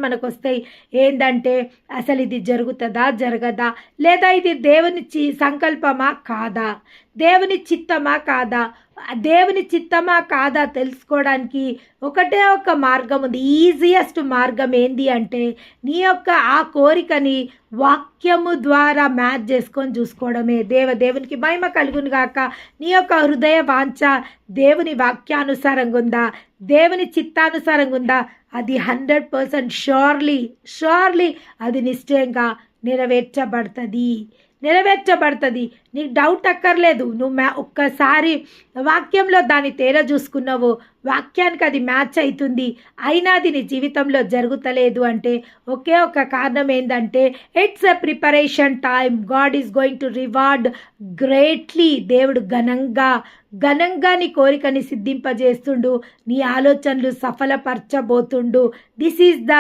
మనకు వస్తాయి. ఏంటంటే అసలు ఇది జరుగుతుందా జరగదా, లేదా ఇది దేవుని సంకల్పమా కాదా, దేవుని చిత్తమా కాదా, దేవుని చిత్తమా కాదా తెలుసుకోవడానికి ఒకటే ఒక మార్గం ఉంది. ఈజియెస్ట్ మార్గం ఏంది అంటే నీ యొక్క ఆ కోరికని వాక్యము ద్వారా మ్యాచ్ చేసుకొని చూసుకోవడమే. దేవునికి మహిమ కలుగును గాక. నీ యొక్క హృదయ వాంఛ దేవుని వాక్యానుసారంగా ఉందా, దేవుని చిత్తానుసారంగా ఉందా, అది 100% షూర్లీ అది నిశ్చయంగా నెరవేర్చబడుతుంది. నీకు డౌట్ అక్కర్లేదు. నువ్వు ఒక్కసారి వాక్యంలో దాన్ని తేర చూసుకున్నావు, వాక్యానికి అది మ్యాచ్ అవుతుంది, అయినా అది నీ జీవితంలో జరుగుతలేదు అంటే ఒకే ఒక కారణం ఏంటంటే it's a preparation time. God is going to reward greatly. దేవుడు ఘనంగా నీ కోరికని సిద్ధింపజేస్తుండు, నీ ఆలోచనలు సఫలపరచబోతుండు. This is the